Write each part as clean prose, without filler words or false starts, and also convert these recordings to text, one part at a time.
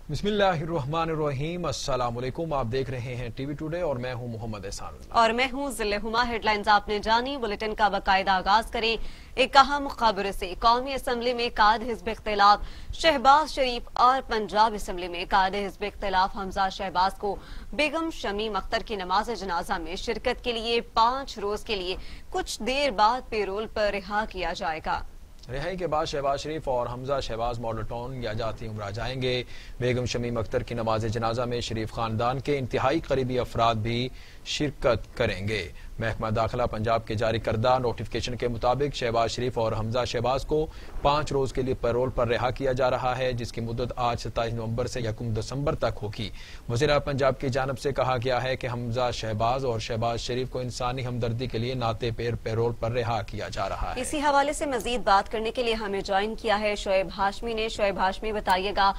बिस्मिल्लाहिर्रहमानिर्रहीम। अस्सलाम वालेकुम। आप देख रहे हैं टीवी टुडे और मैं हूं मोहम्मद एहसान उल्लाह। और मैं हूं जिले हुमा। हेडलाइंस आपने जानी। बुलेटिन का बाकायदा आगाज करें एक अहम खबर से। कौमी असम्बली में कायद हिज़्ब इख्तिलाफ शहबाज शरीफ और पंजाब असम्बली में कायद हिज़्ब इख्तिलाफ हमजा शहबाज को बेगम शमीम अख्तर की नमाज जनाजा में शिरकत के लिए 5 रोज के लिए कुछ देर बाद पेरोल पर रिहा किया जाएगा। रिहाई के बाद शहबाज शरीफ और हमजा शहबाज मॉडल टाउन या जाती उमरा जाएंगे। बेगम शमीम अख्तर की नमाज जनाजा में शरीफ खानदान के इंतहाई करीबी अफराद भी शिरकत करेंगे। महकमा दाखिला पंजाब के जारी करदा नोटिफिकेशन के मुताबिक शहबाज शरीफ और हमजा शहबाज को 5 रोज के लिए पैरोल पर रिहा किया जा रहा है, जिसकी मुद्दत आज 27 नवंबर से 1 दिसंबर तक होगी। वज़ीर पंजाब की जानब से कहा गया है कि हमजा शहबाज और शहबाज शरीफ को इंसानी हमदर्दी के लिए नाते पेर पैरोल पर रिहा किया जा रहा है। इसी हवाले से मजीद बात करने के लिए हमें ज्वाइन किया है शोएब हाशमी ने। शोएब हाशमी, बताइएगा,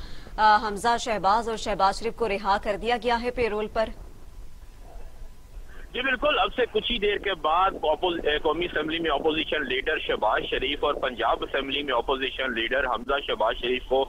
हमजा शहबाज और शहबाज शरीफ को रिहा कर दिया गया है पैरोल पर? जी बिल्कुल, अब से कुछ ही देर के बाद कौमी असम्बली में अपोजिशन लीडर शहबाज शरीफ और पंजाब असम्बली में अपोजिशन लीडर हमजा शहबाज शरीफ को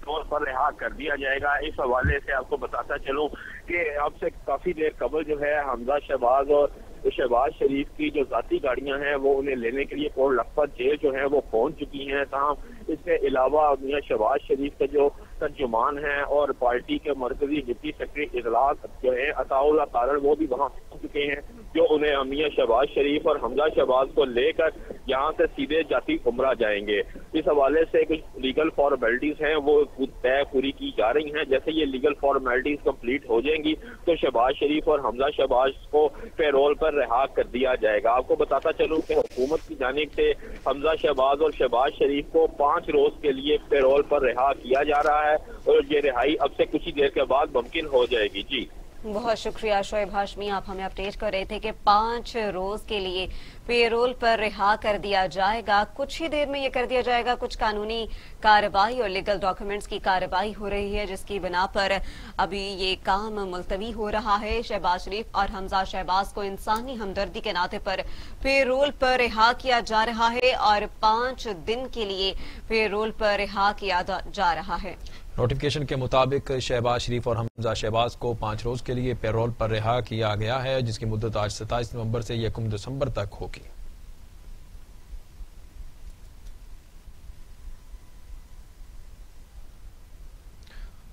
तौर पर रिहा कर दिया जाएगा। इस हवाले से आपको बताता चलूं कि अब से काफी देर कबल जो है हमजा शहबाज और शहबाज शरीफ की जो जाती गाड़ियां हैं वो उन्हें लेने के लिए कोट लखपत जेल जो है वो पहुंच चुकी हैं। ताहम इसके अलावा मियां शहबाज शरीफ के जो तर्जुमान हैं और पार्टी के मरकजी डिप्टी सेक्रेटरी इजलास जो है अताउल्लाह तारण वो भी वहां पहुंच चुके हैं, जो उन्हें मियां शहबाज शरीफ और हमजा शहबाज को लेकर यहाँ से सीधे जाती उमरा जाएंगे। इस हवाले से कुछ लीगल फॉर्मेलिटीज हैं वो तय पूरी की जा रही हैं। जैसे ये लीगल फॉर्मेलिटीज कंप्लीट हो जाएंगी तो शहबाज शरीफ और हमजा शहबाज को पैरोल पर रिहा कर दिया जाएगा। आपको बताता चलूं कि हुकूमत की जानिब से हमजा शहबाज और शहबाज शरीफ को 5 रोज के लिए पैरोल पर रिहा किया जा रहा है और ये रिहाई अब से कुछ ही देर के बाद मुमकिन हो जाएगी। जी बहुत शुक्रिया शोएब हाशमी, आप हमें अपडेट कर रहे थे कि 5 रोज के लिए पेरोल पर रिहा कर दिया जाएगा। कुछ ही देर में ये कर दिया जाएगा। कुछ कानूनी कार्रवाई और लीगल डॉक्यूमेंट्स की कार्रवाई हो रही है, जिसकी बिना पर अभी ये काम मुलतवी हो रहा है। शहबाज शरीफ और हमजा शहबाज को इंसानी हमदर्दी के नाते पर पेरोल पर रिहा किया जा रहा है और 5 दिन के लिए पेरोल पर रिहा किया जा रहा है। नोटिफिकेशन के मुताबिक शहबाज शरीफ और हमजा शहबाज को 5 रोज के लिए पैरोल पर रिहा किया गया है, जिसकी मुद्दत आज 27 नवंबर से 1 दिसंबर तक होगी।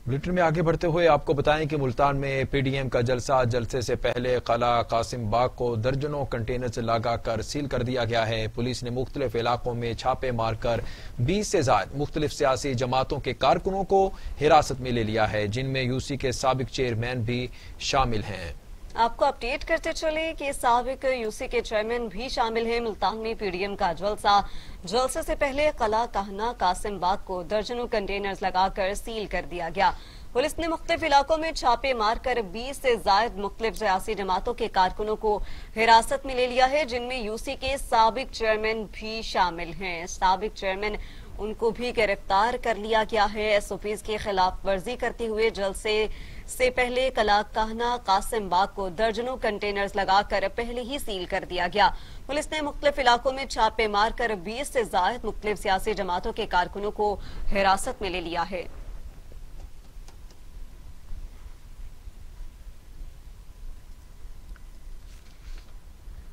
बुलेटिन में आगे बढ़ते हुए आपको बताएं कि मुल्तान में पीडीएम का जलसे से पहले कला कासिम बाग को दर्जनों कंटेनर से लगाकर सील कर दिया गया है। पुलिस ने मुख्तलिफ इलाकों में छापे मारकर 20 से ज्यादा मुख्तलिफ सियासी जमातों के कारकुनों को हिरासत में ले लिया है, जिनमें यूसी के साबिक चेयरमैन भी शामिल हैं। आपको अपडेट करते चले कि साबिक यूसी के चेयरमैन भी शामिल हैं। मुल्तान में पीडीएम का जलसे से पहले कला कहना कासिम बाग को दर्जनों कंटेनर्स लगाकर सील कर दिया गया। पुलिस ने मुख्तलिफ इलाकों में छापे मारकर 20 से ज्यादा मुख्तलिफ सियासी जमातों के कारकुनों को हिरासत में ले लिया है, जिनमें यूसी के साबिक चेयरमैन भी शामिल हैं। साबिक चेयरमैन उनको भी गिरफ्तार कर लिया गया है। एसओपीज की खिलाफ वर्जी करते हुए जलसे से पहले कला कहना कासिम बाग को दर्जनों कंटेनर्स लगाकर पहले ही सील कर दिया गया। पुलिस ने मुख्तलिफ इलाकों में छापे मारकर 20 से ज्यादा मुख्तलिफ सियासी जमातों के कारकुनों को हिरासत में ले लिया है।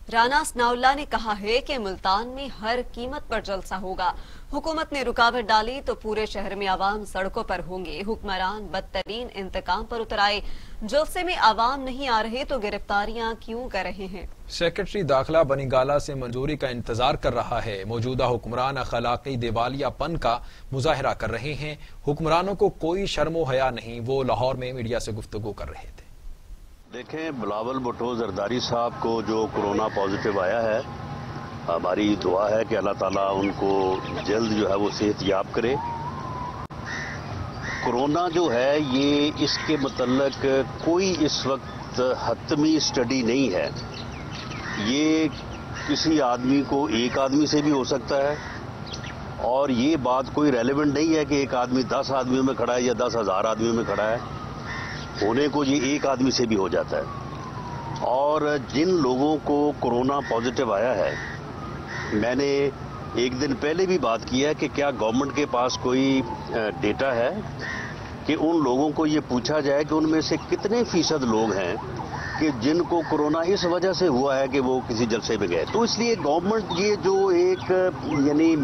राना सनाउल्लाह ने कहा है कि मुल्तान में हर कीमत पर जलसा होगा। हुकूमत ने रुकावट डाली तो पूरे शहर में आवाम सड़कों पर होंगे। हुक्मरान बदतरीन इंतकाम पर उतर आए। जलसे में आवाम नहीं आ रहे तो गिरफ्तारियां क्यों कर रहे हैं? सेक्रेटरी दाखिला बनीगाला से मंजूरी का इंतजार कर रहा है। मौजूदा हुक्मरान अखलाकी दिवालियापन का मुजाहरा कर रहे हैं। हुक्मरानों को कोई शर्मो हया नहीं। वो लाहौर में मीडिया से गुफ्तगू कर रहे थे। देखें, बिलावल भुट्टो जरदारी साहब को जो कोरोना पॉजिटिव आया है, हमारी दुआ है कि अल्लाह ताला उनको जल्द जो है वो सेहतयाब करे। कोरोना जो है ये इसके मतलब कोई इस वक्त हतमी स्टडी नहीं है। ये किसी आदमी को एक आदमी से भी हो सकता है और ये बात कोई रेलेवेंट नहीं है कि एक आदमी 10 आदमियों में खड़ा है या 10,000 आदमियों में खड़ा है। होने को ये एक आदमी से भी हो जाता है। और जिन लोगों को कोरोना पॉजिटिव आया है, मैंने एक दिन पहले भी बात की है कि क्या गवर्नमेंट के पास कोई डेटा है کہ ان لوگوں کو یہ پوچھا جائے کہ ان میں سے کتنے فیصد لوگ ہیں کہ جن کو کورونا اس وجہ سے ہوا ہے کہ وہ کسی جلسے میں گئے. تو اس لیے گورنمنٹ یہ جو ایک یعنی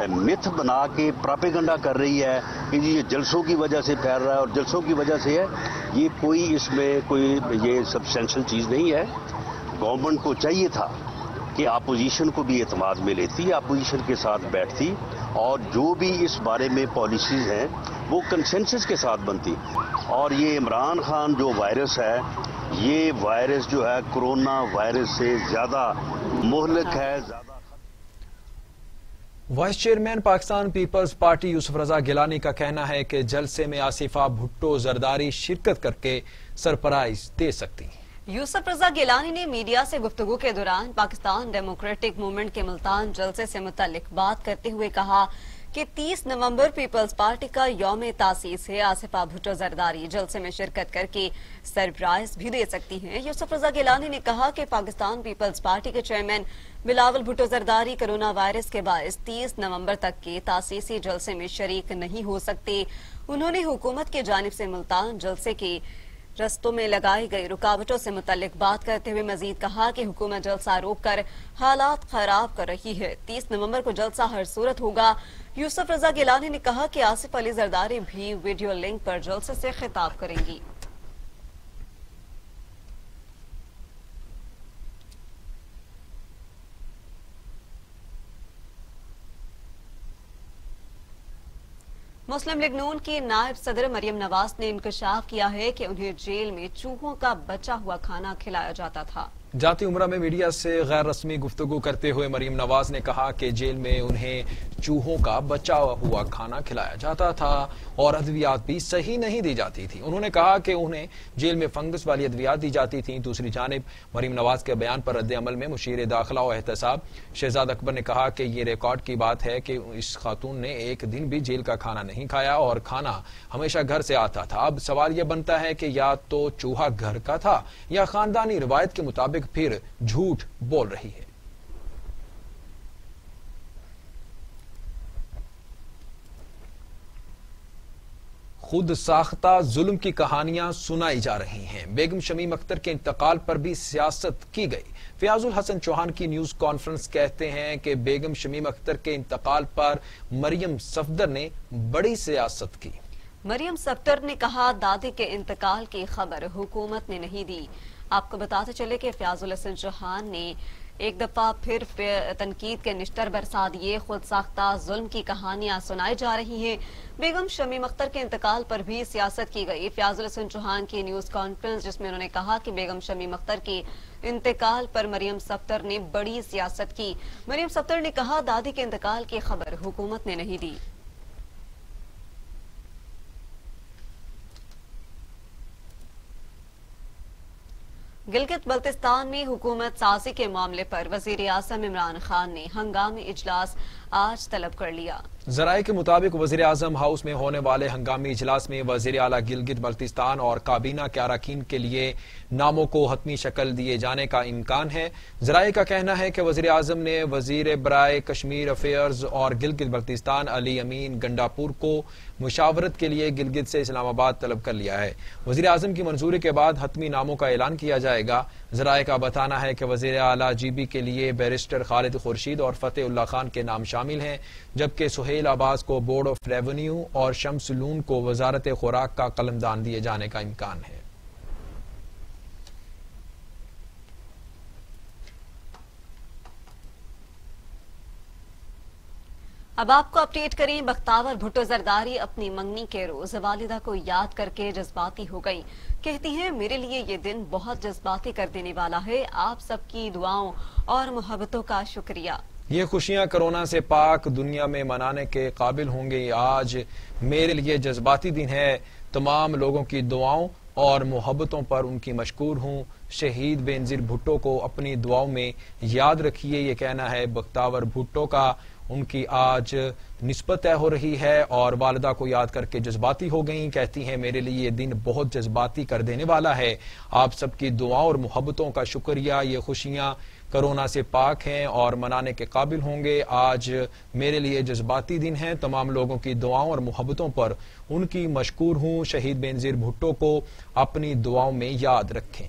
متھ بنا کے پراپیگنڈا کر رہی ہے کہ یہ جلسوں کی وجہ سے پھیل رہا ہے اور جلسوں کی وجہ سے ہے، یہ کوئی اس میں کوئی یہ سبسٹینشل چیز نہیں ہے. گورنمنٹ کو چاہیے تھا کہ اپوزیشن کو بھی اعتماد میں لیتی، اپوزیشن کے ساتھ بیٹھتی اور جو بھی اس بارے میں پالیسیز ہیں وہ کنسنسس کے ساتھ بنتی. اور یہ عمران خان جو وائرس ہے، یہ وائرس جو ہے کرونا وائرس سے زیادہ مہلک ہے. Vice chairman Pakistan Peoples Party Yousaf Raza Gilani کا کہنا ہے کہ جلسے میں آصفہ بھٹو زرداری شرکت کر کے سرپرائز دے سکتی ہیں. یوسف رضا گیلانی نے میڈیا سے گفتگو کے دوران پاکستان ڈیموکریٹک موومنٹ کے ملتان جلسے سے متعلق بات کرتے ہوئے کہا کہ 30 نومبر پیپلز پارٹی کا یوم تاسیس ہے. آصفہ بھٹو زرداری جلسے میں شرکت کر کے سرپرائز بھی دے سکتی ہیں. یوسف رضا گیلانی نے کہا کہ پاکستان پیپلز پارٹی کے chairman Bilawal Bhutto Zardari corona virus کے باعث 30 نومبر تک کے تاسیسی جلسے میں شریک نہیں ہو سکتے. انہوں نے حکومت کی جانب سے ملتان جلسے کے رستوں میں لگائی گئی رکاوٹوں سے متعلق بات کرتے ہوئے مزید کہا کہ حکومت جلسہ روک کر حالات خراب کر رہی ہے. 30 نومبر کو جلسہ ہر صورت ہوگا. یوسف رضا گیلانی نے کہا کہ آصف علی زرداری بھی ویڈیو لنک پر جلسے سے خطاب کریں گی. مسلم لیگ نون کی نائب صدر مریم نواز نے انکشاف کیا ہے کہ انہیں جیل میں چوہوں کا بچا ہوا کھانا کھلایا جاتا تھا. جاتی عمرہ میں میڈیا سے غیر رسمی گفتگو کرتے ہوئے مریم نواز نے کہا کہ جیل میں انہیں چوہوں کا بچا ہوا کھانا کھلایا جاتا تھا اور ادویات بھی صحیح نہیں دی جاتی تھی. انہوں نے کہا کہ انہیں جیل میں فنگس والی ادویات دی جاتی تھیں. دوسری جانب مریم نواز کے بیان پر رد عمل میں مشیر داخلہ و احتساب شہزاد اکبر نے کہا کہ یہ ریکارڈ کی بات ہے کہ اس خاتون نے ایک دن بھی جیل کا کھانا نہیں کھایا اور کھانا ہمیشہ گھر سے آتا تھا. اب سوال یہ بنتا ہے کہ یا تو چوہا گھر کا تھا یا خاندانی روایت کے مطابق پھر جھوٹ بول رہی ہے. خود ساختہ ظلم کی کہانیاں سنائی جا رہی ہیں. بیگم شمیم اختر کے انتقال پر بھی سیاست کی گئی. فیاض الحسن چوہان کی نیوز کانفرنس کہتے ہیں کہ بیگم شمیم اختر کے انتقال پر مریم صفدر نے بڑی سیاست کی. مریم صفدر نے کہا دادی کے انتقال کی خبر حکومت نے نہیں دی. آپ کو بتاتے چلے کہ فیاض الحسن چوہان نے ایک دفعہ پھر تنقید کے نشتر برسا دیے. خود ساختہ ظلم کی کہانیاں سنائی جا رہی ہیں. بیگم شمیم اختر کے انتقال پر بھی سیاست کی گئی. فیاض الحسن چوہان کی نیوز کانفرنس جس میں انہوں نے کہا کہ بیگم شمیم اختر کے انتقال پر مریم صفدر نے بڑی سیاست کی. مریم صفدر نے کہا دادی کے انتقال کی خبر حکومت نے نہیں دی. گلگت بلتستان میں حکومت سازی کے معاملے پر وزیر اعظم عمران خان نے ہنگامی اجلاس آج طلب کر لیا. ذرائع کے مطابق وزیر اعظم ہاؤس میں ہونے والے ہنگامی اجلاس میں وزیر اعلیٰ گلگت بلتستان اور کابینہ کے اراکین کے لیے ناموں کو حتمی شکل دیے جانے کا امکان ہے. ذرائع کا کہنا ہے کہ وزیر اعظم نے وزیر برائے کشمیر افیئرز اور گلگت بلتستان علی امین گنڈاپور کو مشاورت کے لیے گلگت سے اسلام آباد طلب کر لیا ہے. وزیر اعظم کی منظوری کے بعد حتمی ناموں کا اعلان کیا جائے گا. ذرائع کا بتانا ہے کہ وزیر اعلیٰ جی بی کے لیے بیرسٹر خالد خورشید اور فتح اللہ خان کے نام شامل ہیں، جبکہ سہیل عباس کو بورڈ آف ریونیو اور شمس لون کو وزارت خوراک کا قلمدان دیے جانے کا امکان ہے. اب آپ کو اپڈیٹ کریں. بختاور بھٹو زرداری اپنی منگنی کے روز والدہ کو یاد کر کے جذباتی ہو گئی. کہتی ہیں میرے لیے یہ دن بہت جذباتی کر دینے والا ہے. آپ سب کی دعاؤں اور محبتوں کا شکریہ. یہ خوشیاں کرونا سے پاک دنیا میں منانے کے قابل ہوں گی. آج میرے لیے جذباتی دن ہے. تمام لوگوں کی دعاؤں اور محبتوں پر ان کی مشکور ہوں. شہید بینظیر بھٹو کو اپنی دعاؤں میں یاد رکھیے. یہ کہنا ہے بختاور بھٹو کا. ان کی آج نسبت طے ہو رہی ہے اور والدہ کو یاد کر کے جذباتی ہو گئیں. کہتی ہیں میرے لیے یہ دن بہت جذباتی کر دینے والا ہے. آپ سب کی دعاؤں اور محبتوں کا شکریہ. یہ خوشیاں कोरोना से पाक हैं और मनाने के काबिल होंगे। आज मेरे लिए जज्बाती दिन है। तमाम लोगों की दुआओं और मोहब्बतों पर उनकी मशकूर हूँ। शहीद बेनज़ीर भुट्टो को अपनी दुआओं में याद रखें।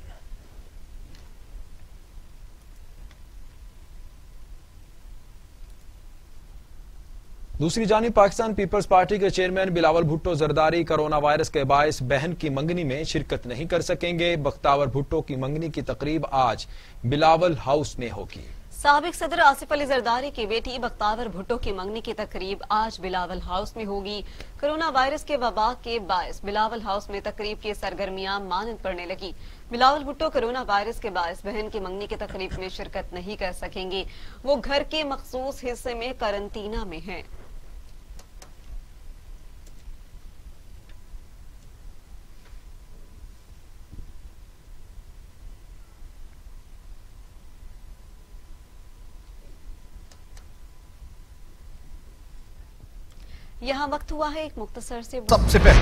दूसरी जानिब पाकिस्तान पीपल्स पार्टी के chairman Bilawal Bhutto Zardari corona virus के बायस बहन की मंगनी में शिरकत नहीं कर सकेंगे। बख्तावर भुट्टो की मंगनी की तकरीब आज बिलावल हाउस में होगी। साबिक सदर आसिफ अली जरदारी की बेटी बख्तावर भुट्टो की मंगनी की तकरीब आज बिलावल हाउस में होगी। कोरोना वायरस के वबा के बायस बिलावल हाउस में तकरीब की सरगर्मियां मानद पड़ने लगी। बिलावल भुट्टो कोरोना वायरस के बायस बहन की मंगनी की तकरीब में शिरकत नहीं कर सकेंगे। वो घर के मखसूस हिस्से में करंटीना में हैं। यहाँ वक्त हुआ है एक मुख्तसर से सबसे पहले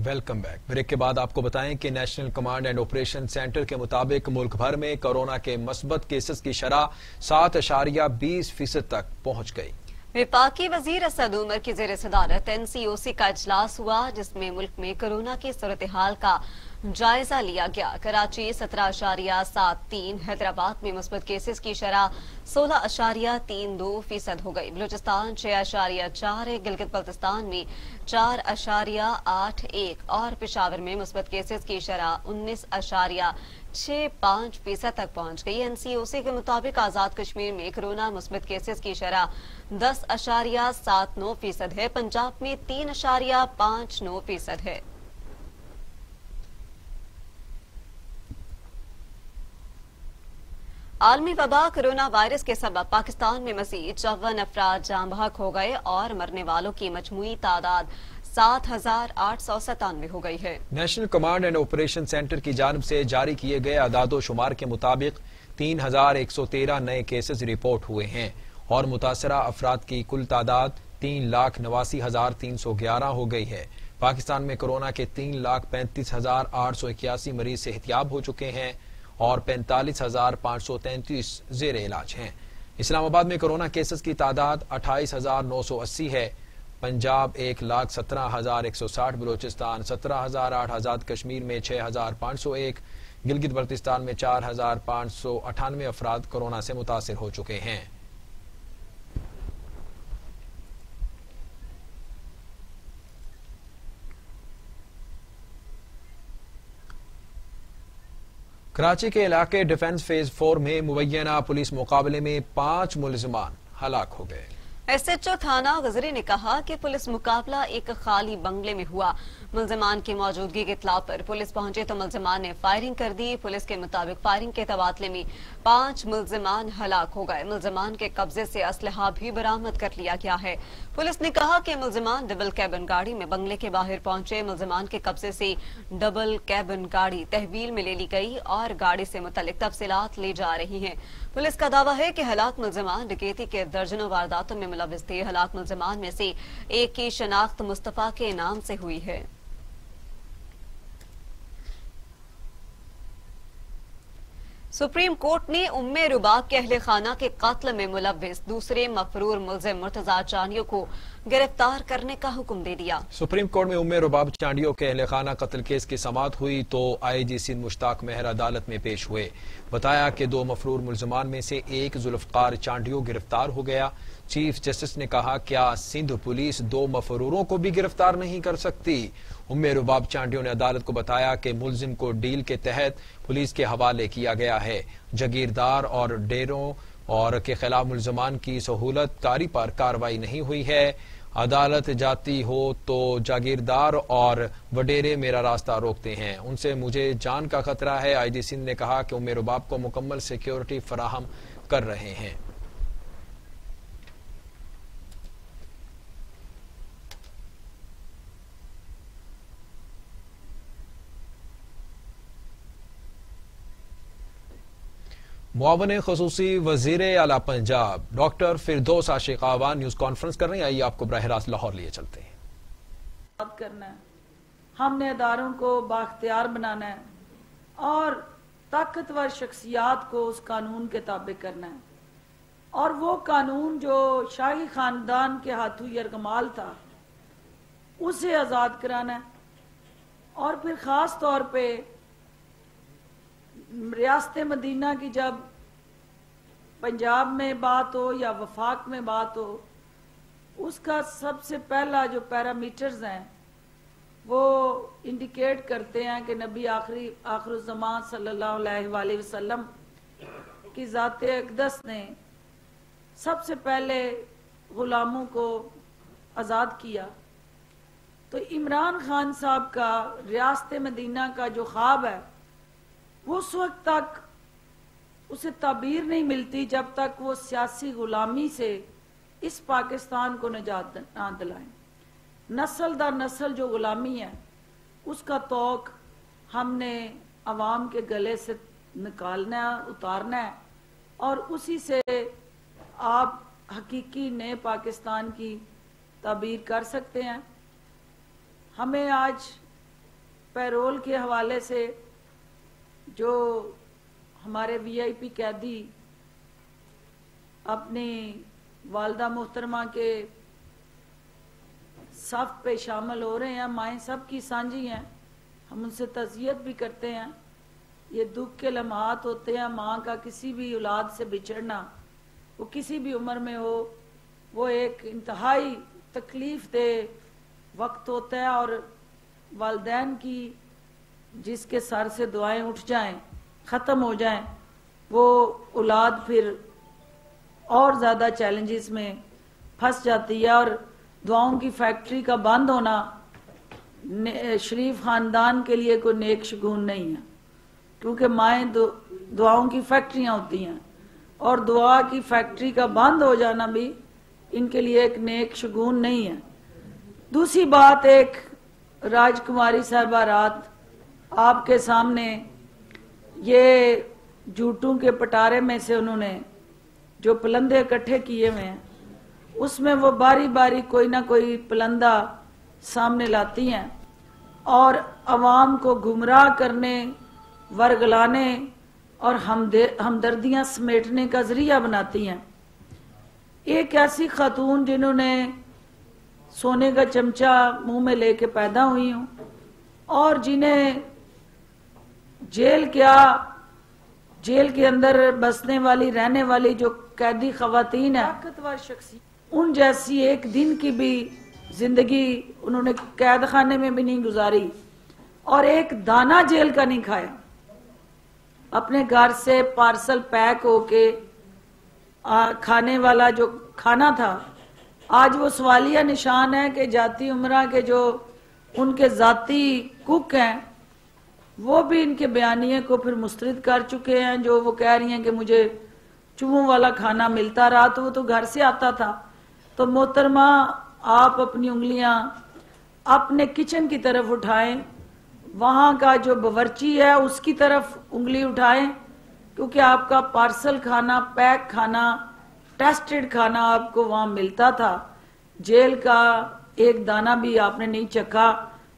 वेलकम बैक। ब्रेक के बाद आपको बताएं कि national command and operation centre के मुताबिक मुल्क भर में कोरोना के मस्बत केसेस की शरह 7.20% तक पहुंच गई। वफाकी वजीर असद उमर की जेर सदारत NCOC का इजलास हुआ, जिसमें मुल्क में कोरोना की सूरत हाल का जायजा लिया गया। कराची 17.73, हैदराबाद में मुस्बत केसेस की शरह 16.32% हो गई। बलूचिस्तान 6.41, गिलगित बल्तिस्तान में 4.81 और पेशावर में मुस्बत केसेस की शरह 19.65% तक पहुंच गई। NCOC के मुताबिक आजाद कश्मीर में कोरोना मुस्बत केसेस की शरह 10.79% है। पंजाब में 3.59% है। आलमी वबा कोरोना वायरस के सबब पाकिस्तान में मजीद 54 अफराद जाँ बहक हो गए और मरने वालों की मजमूई तादाद 7,897 हो गई है। National command and operation centre की जानिब से जारी किए गए आदादो शुमार के मुताबिक 3,113 नए केसेस रिपोर्ट हुए हैं और मुतासरा अफराद की कुल तादाद 3,89,311 हो गई है। पाकिस्तान में कोरोना के 3,35,881 मरीज सेहतियाब हो चुके हैं और 45,533 जेर इलाज हैं। इस्लामाबाद में कोरोना केसेस की तादाद 28,980 है। पंजाब 1,17,160, बलूचिस्तान 17,008, आजाद कश्मीर में 6,501, गिलगित बल्तिस्तान में 4,598 अफराद कोरोना से मुतासिर हो चुके हैं। कराची के इलाके डिफेंस फेज 4 में मुबैना पुलिस मुकाबले में 5 मुलजमान हलाक हो गए। SHO थाना गजरी ने कहा कि पुलिस मुकाबला एक खाली बंगले में हुआ। मुलजमान की मौजूदगी की इत्तला पर पुलिस पहुंचे तो मुलजमान ने फायरिंग कर दी। पुलिस के मुताबिक फायरिंग के तबादले में 5 मुलजमान हलाक हो गए। मुलजमान के कब्जे से असलहा भी बरामद कर लिया गया है। पुलिस ने कहा कि मुलजमान डबल कैबिन गाड़ी में बंगले के बाहर पहुंचे। मुलजमान के कब्जे से डबल कैबिन गाड़ी तहवील में ले ली गई और गाड़ी से मुतल्लिक तफसीलात ली जा रही हैं। पुलिस का दावा है कि हलाक मुलजमान डकैती के दर्जनों वारदातों में मुलविस थे। हलाक मुलजमान में से एक की शनाख्त मुस्तफा के नाम से हुई है। सुप्रीम कोर्ट ने उम्मे रुबाब के अहले खाना के कत्ल में मुलव्विस दूसरे मफरूर मुलजिम मुर्तजा चांडियो को गिरफ्तार करने का हुक्म दे दिया। सुप्रीम कोर्ट में उम्मे रुबाब चांडियो के अहले खाना कत्ल केस की समाअत हुई तो IG सिंध मुश्ताक मेहर अदालत में पेश हुए। बताया कि 2 मफरूर मुलजमान में से एक जुल्फकार चांडियो गिरफ्तार हो गया। चीफ जस्टिस ने कहा, क्या सिंध पुलिस 2 मफरूरों को भी गिरफ्तार नहीं कर सकती? उम्मे रुबाब चांडियो ने अदालत को बताया कि मुलजिम को डील के तहत पुलिस के हवाले किया गया है। जगीरदार और डेरों और के खिलाफ मुलजमान की सहूलत कारी पर कार्रवाई नहीं हुई है। अदालत जाती हो तो जागीरदार और वडेरे मेरा रास्ता रोकते हैं, उनसे मुझे जान का खतरा है। IG सिंध ने कहा कि उम्मे रुबाब को मुकम्मल सिक्योरिटी फराहम कर रहे हैं। मुआवन खसूसी वजीर आला पंजाब डॉक्टर फिरदौस आशिक आवान न्यूज कॉन्फ्रेंस कर रहे हैं। आइए आपको बराह रास्त लाहौर लिए चलते हैं। करना है, हमने इदारों को बाख्तियार बनाना है और ताकतवर शख्सियात को उस कानून के ताबे करना है, और वो कानून जो शाही खानदान के हाथों यरगमाल था उसे आज़ाद कराना है। और फिर ख़ास तौर पे रियासत मदीना की जब पंजाब में बात हो या वफाक में बात हो, उसका सबसे पहला जो पैरामीटर्स हैं वो इंडिकेट करते हैं कि नबी आखिरुज़्ज़मान सल्लल्लाहु अलैहि वसल्लम की ज़ात अक़दस ने सबसे पहले गुलामों को आज़ाद किया। तो इमरान खान साहब का रियासत मदीना का जो ख्वाब है वो उस वक्त तक उसे ताबीर नहीं मिलती जब तक वो सियासी गुलामी से इस पाकिस्तान को निजात ना दिलाएं। नस्ल दर नस्ल जो गुलामी है उसका तोक हमने अवाम के गले से निकालना है, उतारना है, और उसी से आप हकीकी नए पाकिस्तान की ताबीर कर सकते हैं। हमें आज पैरोल के हवाले से जो हमारे वीआईपी कैदी अपनी वालदा मोहतरमा के सफ पे शामिल हो रहे हैं, माएँ सब की सांझी हैं, हम उनसे तज़ियत भी करते हैं। ये दुख के लम्हात होते हैं, माँ का किसी भी औलाद से बिछड़ना, वो किसी भी उम्र में हो, वो एक इंतहाई तकलीफ दे वक्त होता है, और वालिदैन की जिसके सर से दुआएं उठ जाएं, ख़त्म हो जाएं, वो औलाद फिर और ज़्यादा चैलेंजेस में फंस जाती है। और दुआओं की फैक्ट्री का बंद होना शरीफ ख़ानदान के लिए कोई नेक शगुन नहीं है, क्योंकि माएँ दुआओं की फैक्ट्रियाँ होती हैं, और दुआ की फैक्ट्री का बंद हो जाना भी इनके लिए एक नेक शगुन नहीं है। दूसरी बात, एक राजकुमारी साहिबा रात आपके सामने ये जूटों के पटारे में से उन्होंने जो पलंदे इकट्ठे किए हुए हैं, उसमें वो बारी बारी कोई ना कोई पलंदा सामने लाती हैं और अवाम को गुमराह करने, वर्गलाने और हमदर्दियां समेटने का जरिया बनाती हैं। एक ऐसी खातून जिन्होंने सोने का चमचा मुंह में लेके पैदा हुई हूं, और जिन्हें जेल के अंदर बसने वाली, रहने वाली जो कैदी खवातीन है, ताकतवर शख्सी, उन जैसी एक दिन की भी जिंदगी उन्होंने कैद खाने में भी नहीं गुजारी, और एक दाना जेल का नहीं खाया। अपने घर से पार्सल पैक होके खाने वाला जो खाना था, आज वो सवालिया निशान है कि जाती उमरा के जो उनके जाती कुक हैं वो भी इनके बयानिए को फिर मुस्तरद कर चुके हैं, जो वो कह रही हैं कि मुझे चूहों वाला खाना मिलता रहा, तो वो तो घर से आता था। तो मोहतरमा, आप अपनी उंगलियां अपने किचन की तरफ उठाएं, वहां का जो बावर्ची है उसकी तरफ उंगली उठाएं, क्योंकि आपका पार्सल खाना, पैक खाना, टेस्टेड खाना आपको वहां मिलता था। जेल का एक दाना भी आपने नहीं चखा,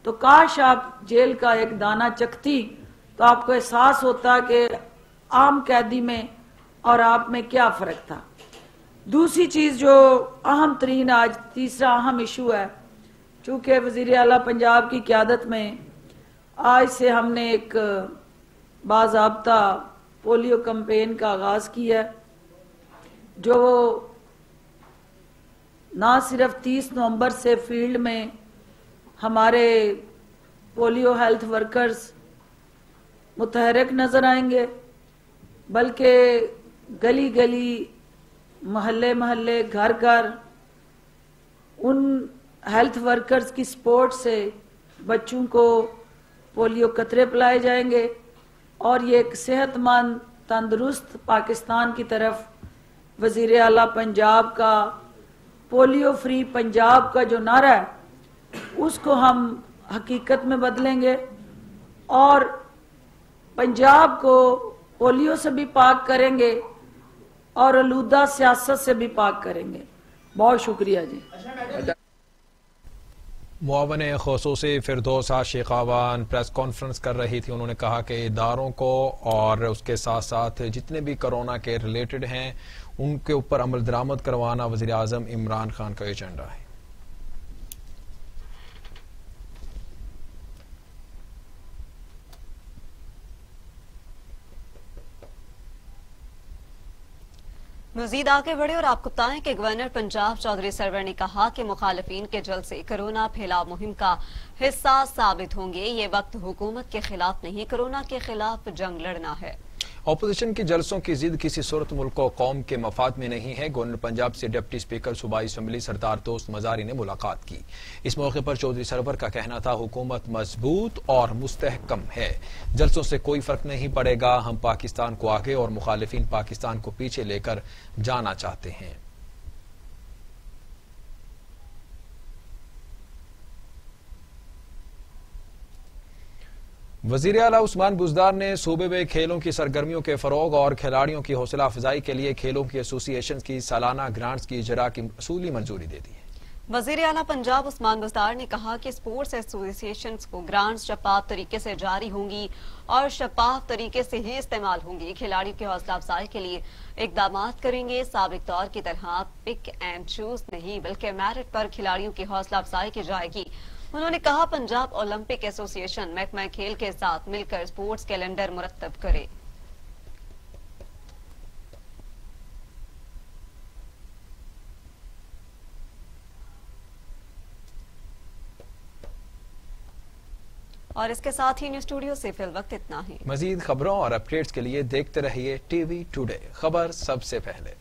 तो काश आप जेल का एक दाना चखती तो आपको एहसास होता कि आम कैदी में और आप में क्या फर्क था। दूसरी चीज जो अहम तरीन, आज तीसरा अहम इशू है, चूंकि वजीर आला पंजाब की क़यादत में आज से हमने एक बाज़ाब्ता पोलियो कैंपेन का आगाज किया है, जो ना सिर्फ 30 नवंबर से फील्ड में हमारे पोलियो हेल्थ वर्कर्स मुतहरक नजर आएंगे, बल्कि गली गली, मोहल्ले मोहल्ले, घर घर उन हेल्थ वर्कर्स की सपोर्ट से बच्चों को पोलियो कतरे पिलाए जाएंगे, और ये एक सेहतमंद, तंदुरुस्त पाकिस्तान की तरफ वजीर आला पंजाब का पोलियो फ्री पंजाब का जो नारा है उसको हम हकीकत में बदलेंगे, और पंजाब को पोलियो से भी पाक करेंगे और आलूदा सियासत से भी पाक करेंगे। बहुत शुक्रिया जी। معاون خصوصی فردوسہ شیخاوان پریس کانفرنس کر رہی تھی. انہوں نے کہا کہ اداروں کو اور اس کے ساتھ ساتھ جتنے بھی کرونا کے ریلیٹڈ ہیں ان کے اوپر عمل درآمد کروانا وزیر اعظم عمران خان کا ایجنڈا ہے. مزید آگے بڑھے اور آپ کو بتائیں کہ گورنر پنجاب چودھری سرور نے کہا کہ مخالفین کے جلسے کرونا پھیلاؤ مہم کا حصہ ثابت ہوں گے. یہ وقت حکومت کے خلاف نہیں، کرونا کے خلاف جنگ لڑنا ہے. اپوزیشن کے جلسوں کی ضد کسی صورت ملک و قوم کے مفاد میں نہیں ہے. گورنر پنجاب سے ڈپٹی اسپیکر صوبائی اسمبلی سردار دوست مزاری نے ملاقات کی. اس موقع پر چودھری سرور کا کہنا تھا حکومت مضبوط اور مستحکم ہے، جلسوں سے کوئی فرق نہیں پڑے گا. ہم پاکستان کو آگے اور مخالفین پاکستان کو پیچھے لے کر جانا چاہتے ہیں. وزیر اعلیٰ عثمان بزدار نے صوبے میں کھیلوں کی سرگرمیوں کے فروغ اور کھلاڑیوں کی حوصلہ افزائی کے لیے کھیلوں کی ایسوسی ایشن کی سالانہ گرانٹس کی اجرا کی اصولی منظوری دے دی ہے. وزیر اعلیٰ پنجاب عثمان بزدار نے کہا کہ اسپورٹس ایسوسی ایشنز کو گرانٹس شفاف طریقے سے جاری ہوں گی اور شفاف طریقے سے ہی استعمال ہوں گی. کھلاڑیوں کی حوصلہ افزائی کے لیے اقدامات کریں گے. سابق دور کی طرح پک اینڈ چوز نہیں بلکہ میرٹ پر کھلاڑیوں کی حوصلہ افزائی کی جائے گی. انہوں نے کہا پنجاب اولمپک ایسوسی ایشن محکمہ کھیل کے ساتھ مل کر اسپورٹس کیلنڈر مرتب کرے. اور اس کے ساتھ ہی نیوز اسٹوڈیو سے فی الوقت اتنا ہی. مزید خبروں اور اپڈیٹس کے لیے دیکھتے رہیے ٹی وی ٹوڈے، خبر سب سے پہلے.